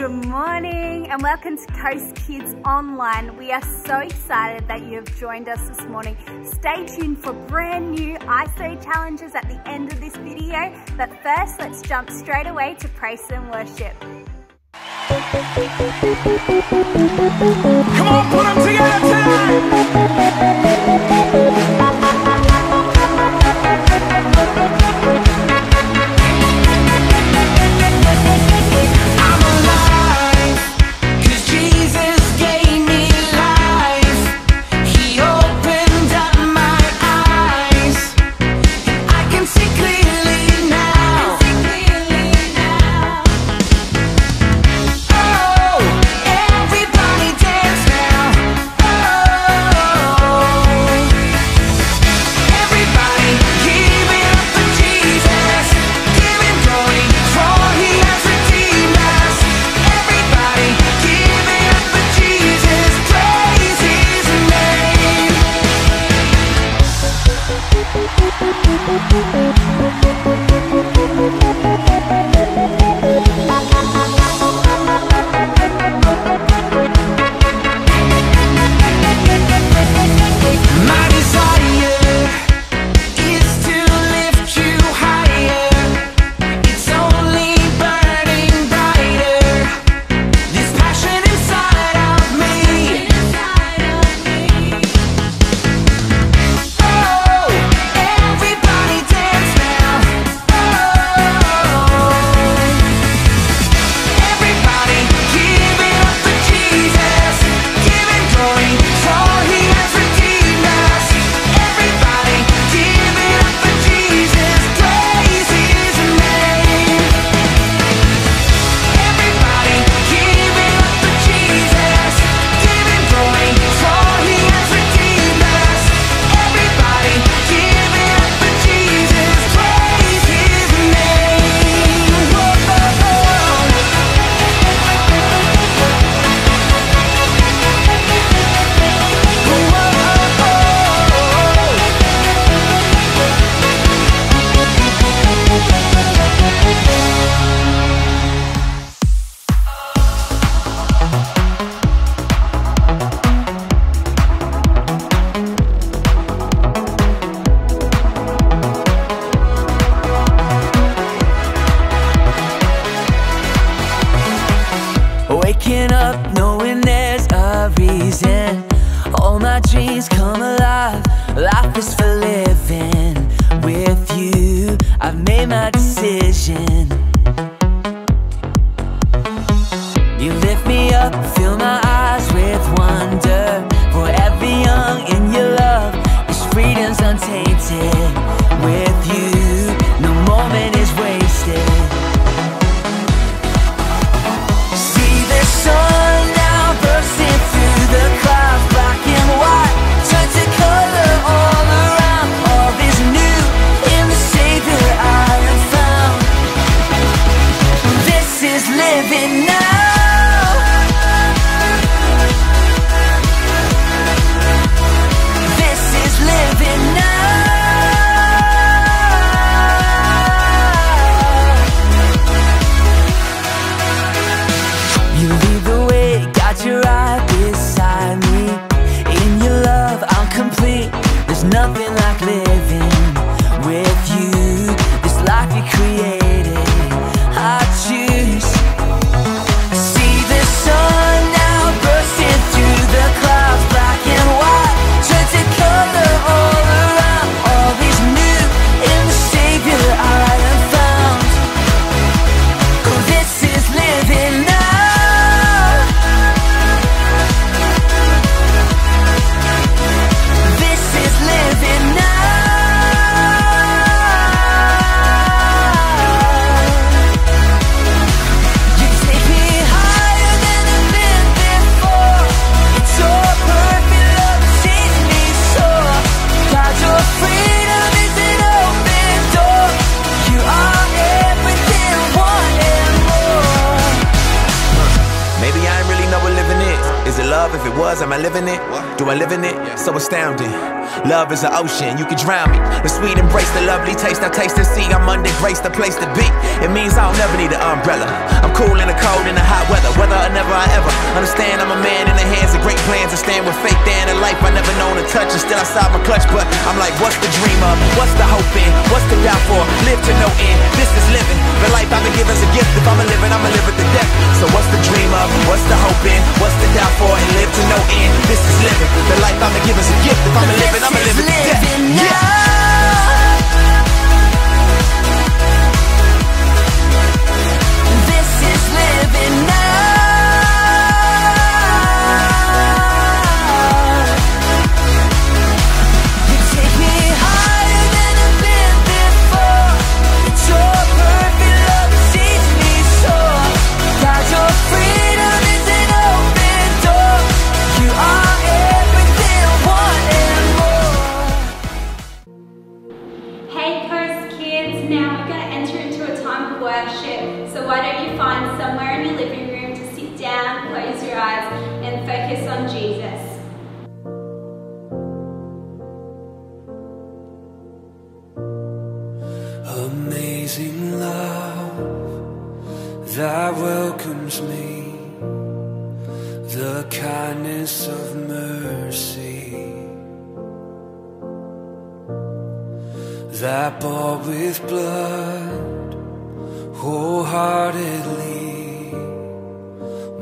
Good morning and welcome to CoastKids Online. We are so excited that you have joined us this morning. Stay tuned for brand new ISO challenges at the end of this video. But first, let's jump straight away to praise and worship. Come on, put them together Waking up knowing there's a reason. All my dreams come alive. Life is for living. With you, I've made my decision. You lift me up, fill my eyes with wonder. Forever young in your love, this freedom's untainted. With you, no moment is wasted. Sun now bursting through the clouds, black and white, turn to color all around. All is new in the Savior I have found. This is living now. This is living now. You lead the way, got you right beside me. In your love, I'm complete. There's nothing like living with you. This life you created, I choose. I see the sun now bursting through the clouds, black and white, turn to color all around. All is new in the Savior I have found. Oh, this is living now. If it was, am I living it? Do I live in it? So astounding. Love is an ocean, you can drown me. The sweet embrace, the lovely taste, I taste and see. I'm under grace, the place to be. It means I'll never need an umbrella. I'm cool in the cold, in the hot weather. Understand I'm a man in the hands of great plans. I stand with faith there in a life I never known to touch. And still outside my clutch, but I'm like, what's the dream of? What's the hope in? What's to die for? Live to no end. This is living. The life I've been given's a gift. If I'ma live it, I'ma live it to death. So what's the dream of? What's the hope in? What's to die for? And live to no end. This is living. The life I've been given's a gift. If I'ma live it, I'ma live it to death. Yeah. Hey Coast Kids, now we're going to enter into a time of worship, so why don't you find somewhere in your living room to sit down, close your eyes and focus on Jesus. Amazing love that welcomes me, the kindness of mercy that bought with blood wholeheartedly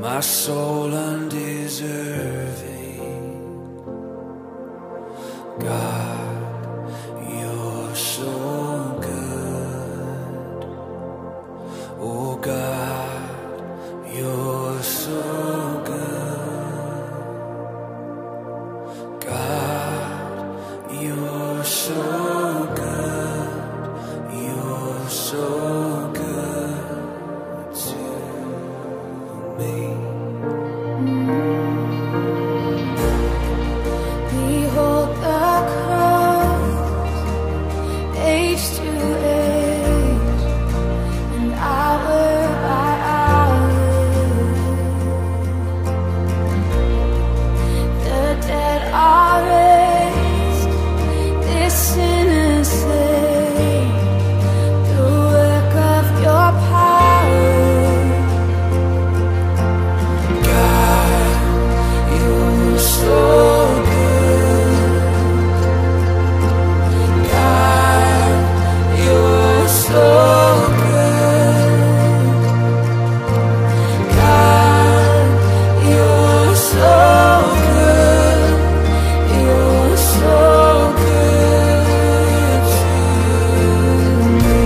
my soul undeserving. God, you're so good. Oh God, you're so good. God, you're so good. You're so good to me. Behold the cross, age to age, and hour by hour. The dead are raised, this sinner saved, the work of your power. God, you're so good. God, you're so good. God, you're so good. You're so good to me.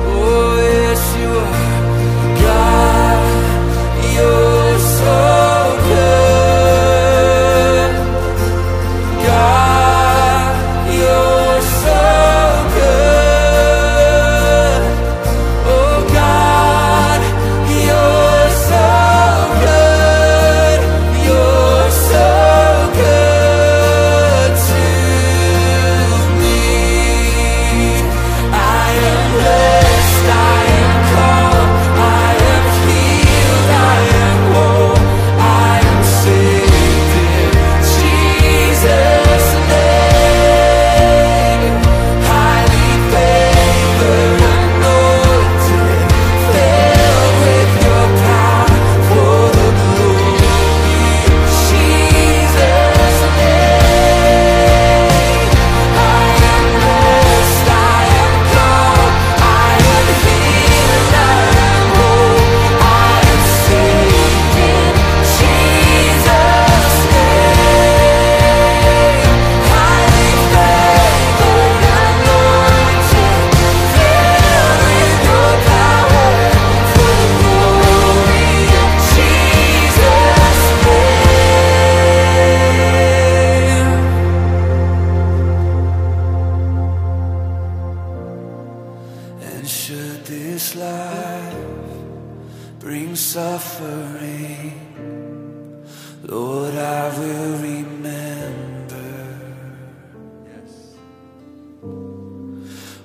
Oh yes, you are. God, you're so good. God, you're so good. Oh God, you're so good. You're so good to me. I am blessed, I am called, I am healed, I am whole, I am saved in Jesus' name. Highly favored, anointed, filled with your power for the glory of Jesus' name. I am blessed, I am called, I am healed, I am whole, I am saved in Jesus' name. Highly favored, anointed, filled with your power for the glory of Jesus' name. And should this life bring suffering, Lord, I will remember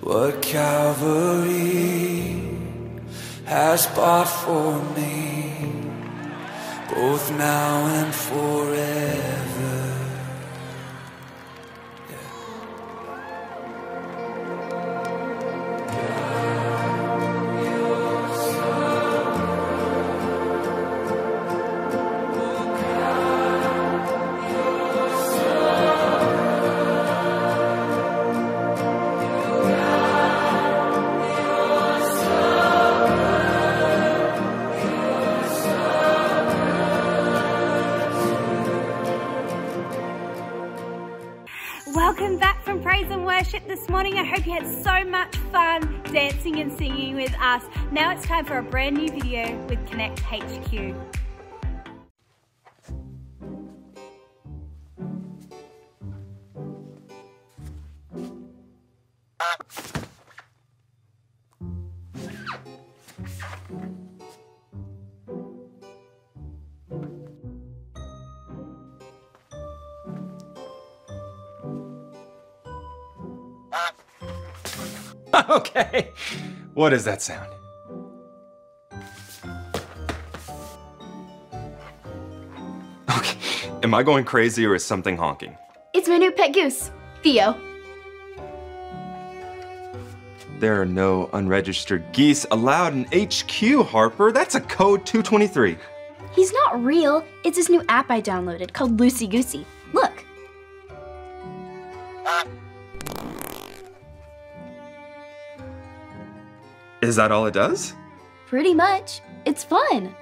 what Calvary has bought for me, both now and forever. worship this morning. I hope you had so much fun dancing and singing with us. Now it's time for a brand new video with Connect HQ. Okay, what is that sound? Okay, am I going crazy or is something honking? It's my new pet goose, Theo. There are no unregistered geese allowed in HQ, Harper. That's a code 223. He's not real. It's this new app I downloaded called Loosey Goosey. Look. Is that all it does? Pretty much. It's fun.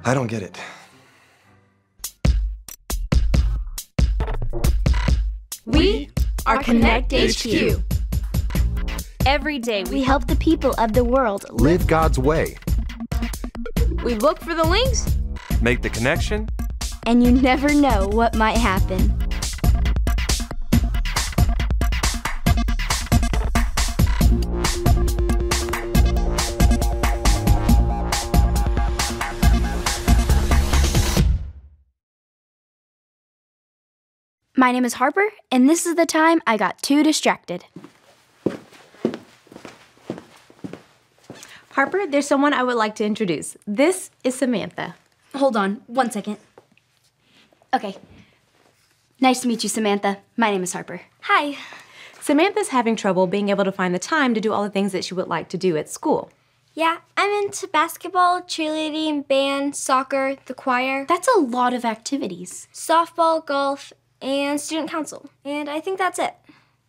I don't get it. We are Connect HQ. Every day We help the people of the world Live God's way. We look for the links. Make the connection. and you never know what might happen. My name is Harper, and this is the time I got too distracted. Harper, there's someone I would like to introduce. This is Samantha. Hold on, 1 second. Okay. Nice to meet you, Samantha. My name is Harper. Hi. Samantha's having trouble being able to find the time to do all the things that she would like to do at school. Yeah, I'm into basketball, cheerleading, band, soccer, the choir, That's a lot of activities. softball, golf, and student council. And I think that's it.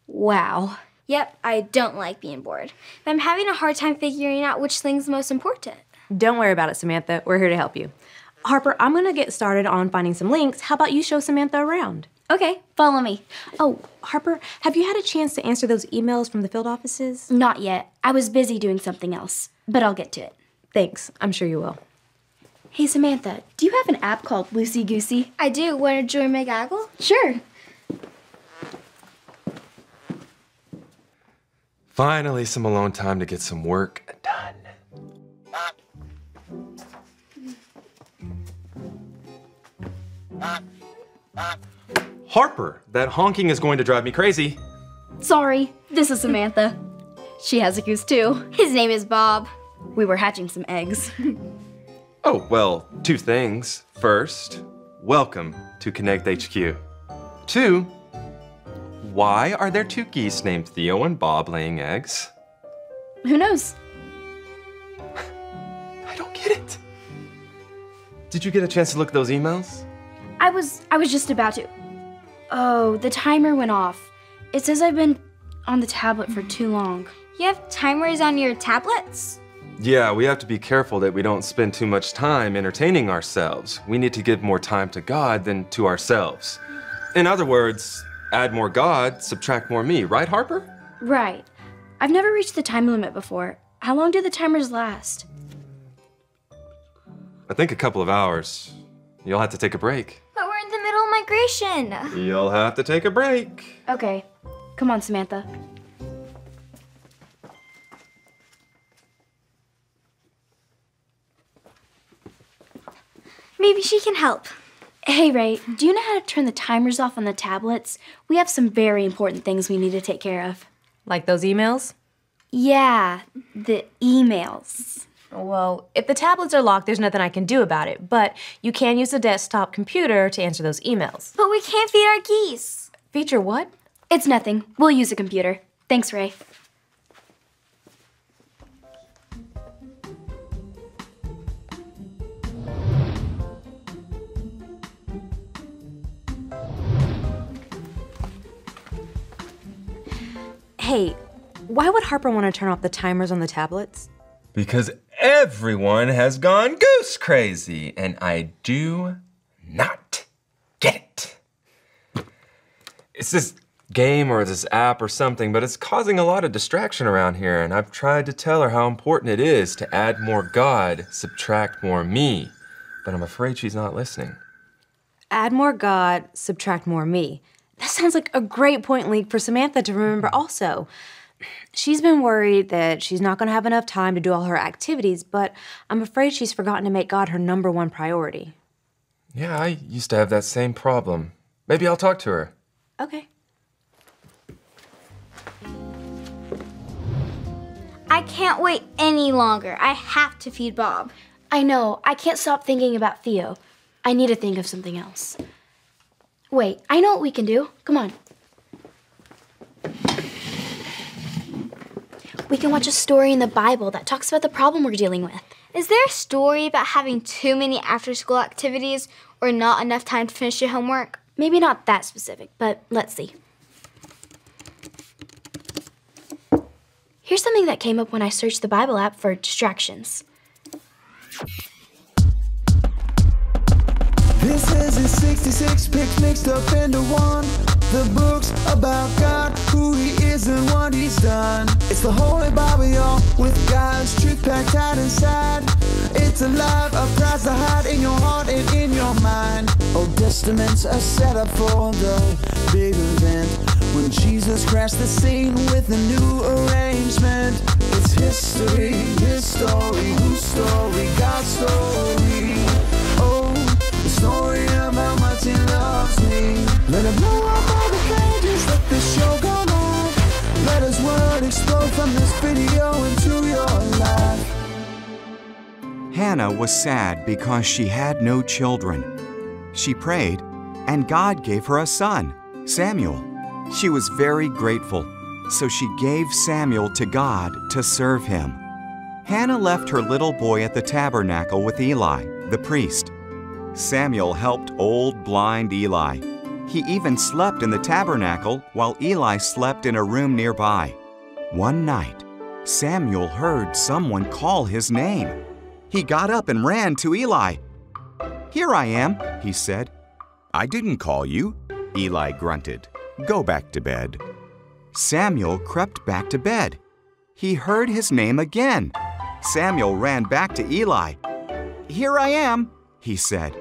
Wow. Yep, I don't like being bored. But I'm having a hard time figuring out which thing's most important. Don't worry about it, Samantha. We're here to help you. Harper, I'm going to get started on finding some links. How about you show Samantha around? Okay, follow me. Oh, Harper, have you had a chance to answer those emails from the field offices? Not yet. I was busy doing something else, but I'll get to it. Thanks. I'm sure you will. Hey, Samantha, do you have an app called Loosey Goosey? I do. Want to join my gaggle? Sure. Finally, some alone time to get some work done. Harper, that honking is going to drive me crazy. Sorry, this is Samantha. She has a goose too. His name is Bob. We were hatching some eggs. Oh, well, two things. First, welcome to Connect HQ. Two, why are there two geese named Theo and Bob laying eggs? Who knows? I don't get it. Did you get a chance to look at those emails? I was just about to. Oh, the timer went off. It says I've been on the tablet for too long. You have timers on your tablets? Yeah, we have to be careful that we don't spend too much time entertaining ourselves. We need to give more time to God than to ourselves. In other words, add more God, subtract more me, right, Harper? Right. I've never reached the time limit before. How long do the timers last? I think a couple of hours. You'll have to take a break. But we're in the middle of migration. You'll have to take a break. Okay. Come on, Samantha. Maybe she can help. Hey, Ray, do you know how to turn the timers off on the tablets? We have some very important things we need to take care of. Like those emails? Yeah, the emails. Well, if the tablets are locked, there's nothing I can do about it, but you can use the desktop computer to answer those emails. But we can't feed our geese. Feature what? It's nothing. We'll use a computer. Thanks, Ray. Hey, why would Harper want to turn off the timers on the tablets? Because everyone has gone goose crazy, and I do not get it. It's this game or this app or something, but it's causing a lot of distraction around here, and I've tried to tell her how important it is to add more God, subtract more me, but I'm afraid she's not listening. Add more God, subtract more me. That sounds like a great point, Link, for Samantha to remember also. She's been worried that she's not going to have enough time to do all her activities, but I'm afraid she's forgotten to make God her #1 priority. Yeah, I used to have that same problem. Maybe I'll talk to her. Okay. I can't wait any longer. I have to feed Bob. I know. I can't stop thinking about Theo. I need to think of something else. Wait, I know what we can do. Come on. We can watch a story in the Bible that talks about the problem we're dealing with. Is there a story about having too many after-school activities or not enough time to finish your homework? Maybe not that specific, but let's see. Here's something that came up when I searched the Bible app for distractions. This is his 66 picks mixed up into one. The books about God, who he is and what he's done. It's the Holy Bible, y'all, with God's truth packed tight inside. It's a life of prize to hide in your heart and in your mind. Old Testaments are set up for the big event when Jesus crashed the scene with a new arrangement. It's history, his story, whose story, God's story. Oh, the story of how much he loves me. Let it blow up all the pages, let this show go live. Let his word explode from this video into your life. Hannah was sad because she had no children. She prayed, and God gave her a son, Samuel. She was very grateful, so she gave Samuel to God to serve him. Hannah left her little boy at the tabernacle with Eli, the priest. Samuel helped old blind Eli. He even slept in the tabernacle while Eli slept in a room nearby. One night, Samuel heard someone call his name. He got up and ran to Eli. "Here I am," he said. "I didn't call you," Eli grunted. "Go back to bed." Samuel crept back to bed. He heard his name again. Samuel ran back to Eli. "Here I am," he said.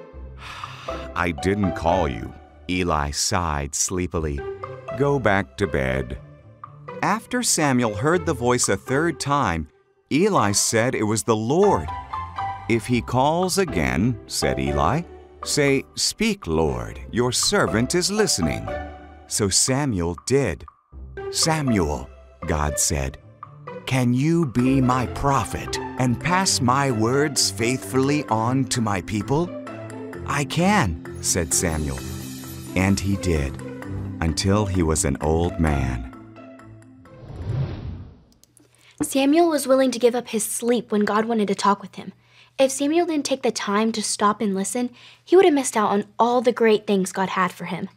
"I didn't call you," Eli sighed sleepily. "Go back to bed." After Samuel heard the voice a third time, Eli said it was the Lord. "If he calls again," said Eli, "say, 'Speak, Lord, your servant is listening.'" So Samuel did. "Samuel," God said, "can you be my prophet and pass my words faithfully on to my people?" "I can," said Samuel. And he did, until he was an old man. Samuel was willing to give up his sleep when God wanted to talk with him. If Samuel didn't take the time to stop and listen, he would have missed out on all the great things God had for him.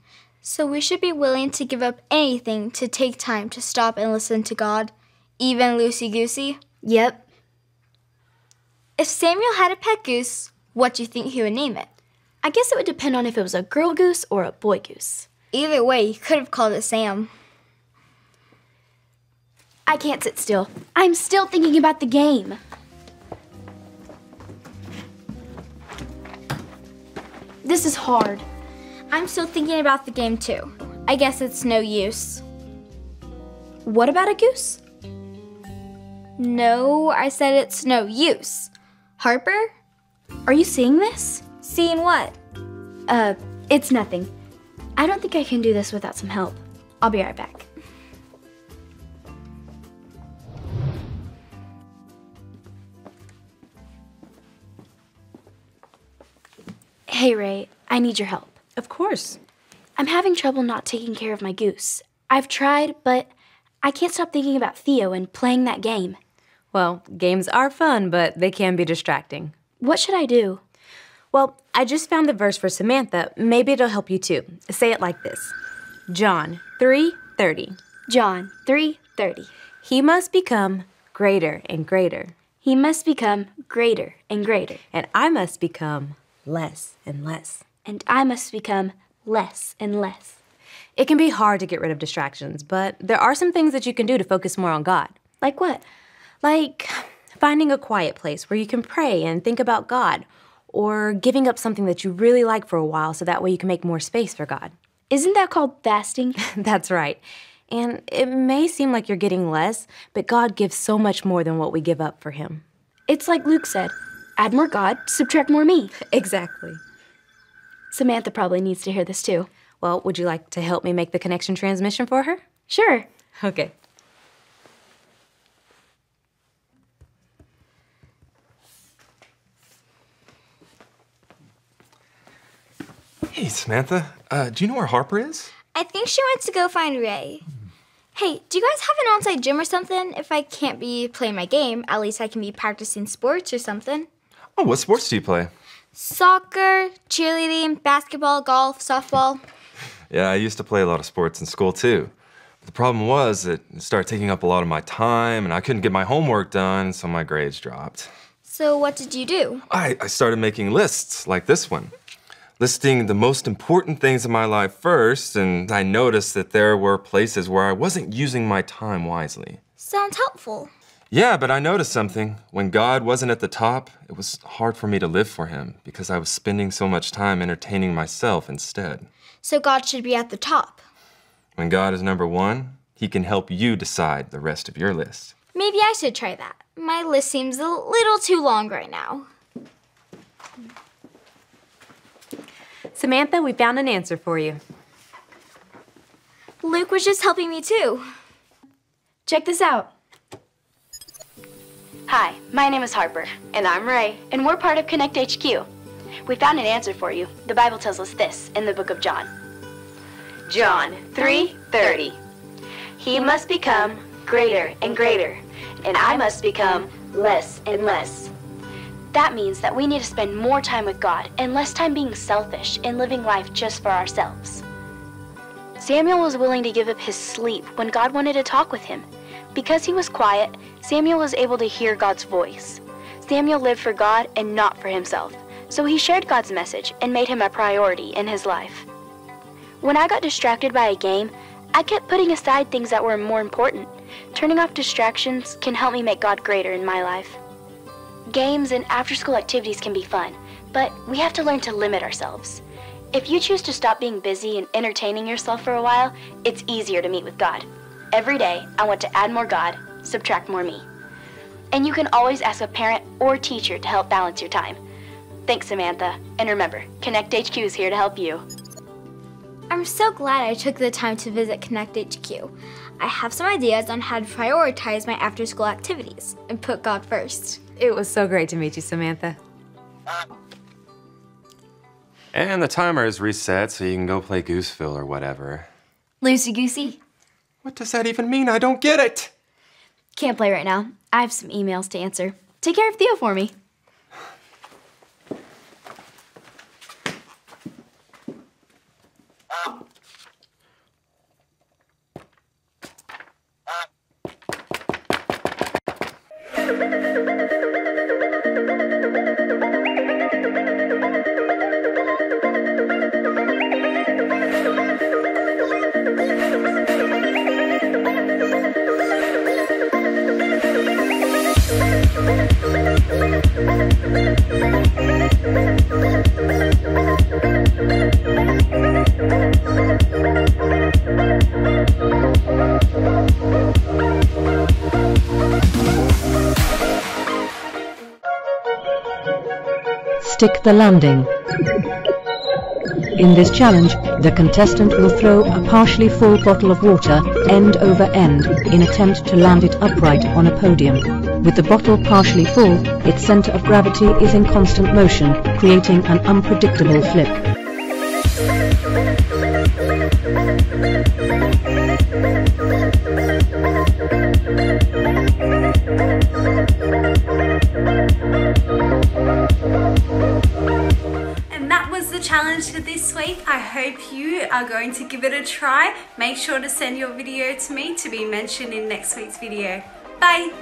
So we should be willing to give up anything to take time to stop and listen to God, even loosey-goosey? Yep. If Samuel had a pet goose, what do you think he would name it? I guess it would depend on if it was a girl goose or a boy goose. Either way, he could have called it Sam. I can't sit still. I'm still thinking about the game. This is hard. I'm still thinking about the game too. I guess it's no use. What about a goose? No, I said it's no use. Harper? Are you seeing this? Seeing what? It's nothing. I don't think I can do this without some help. I'll be right back. Hey, Ray, I need your help. Of course. I'm having trouble not taking care of my goose. I've tried, but I can't stop thinking about Theo and playing that game. Well, games are fun, but they can be distracting. What should I do? Well, I just found the verse for Samantha. Maybe it'll help you too. Say it like this. John 3:30. John 3:30. He must become greater and greater. He must become greater and greater. And I must become less and less. And I must become less and less. It can be hard to get rid of distractions, but there are some things that you can do to focus more on God. Like what? Like finding a quiet place where you can pray and think about God, or giving up something that you really like for a while so that way you can make more space for God. Isn't that called fasting? That's right. And it may seem like you're getting less, but God gives so much more than what we give up for Him. It's like Luke said, add more God, subtract more me. Exactly. Samantha probably needs to hear this too. Well, would you like to help me make the connection transmission for her? Sure. Okay. Hey, Samantha. Do you know where Harper is? I think she went to go find Ray. Hey, do you guys have an on-site gym or something? If I can't be playing my game, at least I can be practicing sports or something. Oh, what sports do you play? Soccer, cheerleading, basketball, golf, softball. Yeah, I used to play a lot of sports in school too. But the problem was that it started taking up a lot of my time and I couldn't get my homework done, so my grades dropped. So what did you do? I started making lists like this one, listing the most important things in my life first, and I noticed that there were places where I wasn't using my time wisely. Sounds helpful. Yeah, but I noticed something. When God wasn't at the top, it was hard for me to live for Him because I was spending so much time entertaining myself instead. So God should be at the top. When God is number one, He can help you decide the rest of your list. Maybe I should try that. My list seems a little too long right now. Samantha, we found an answer for you. Luke was just helping me too. Check this out. Hi, my name is Harper. And I'm Ray. And we're part of Connect HQ. We found an answer for you. The Bible tells us this in the book of John. John 3:30. He must become greater and greater, and I must become less and less. That means that we need to spend more time with God and less time being selfish and living life just for ourselves. Samuel was willing to give up his sleep when God wanted to talk with him. Because he was quiet, Samuel was able to hear God's voice. Samuel lived for God and not for himself, so he shared God's message and made him a priority in his life. When I got distracted by a game, I kept putting aside things that were more important. Turning off distractions can help me make God greater in my life. Games and after-school activities can be fun, but we have to learn to limit ourselves. If you choose to stop being busy and entertaining yourself for a while, it's easier to meet with God. Every day, I want to add more God, subtract more me. And you can always ask a parent or teacher to help balance your time. Thanks, Samantha. And remember, Connect HQ is here to help you. I'm so glad I took the time to visit Connect HQ. I have some ideas on how to prioritize my after-school activities and put God first. It was so great to meet you, Samantha. And the timer is reset so you can go play Gooseville or whatever. Loosey-goosey. What does that even mean? I don't get it. Can't play right now. I have some emails to answer. Take care of Theo for me. Stick the landing. In this challenge, the contestant will throw a partially full bottle of water end over end in attempt to land it upright on a podium. With the bottle partially full, its center of gravity is in constant motion, creating an unpredictable flip. Challenge for this week. I hope you are going to give it a try. Make sure to send your video to me to be mentioned in next week's video. Bye!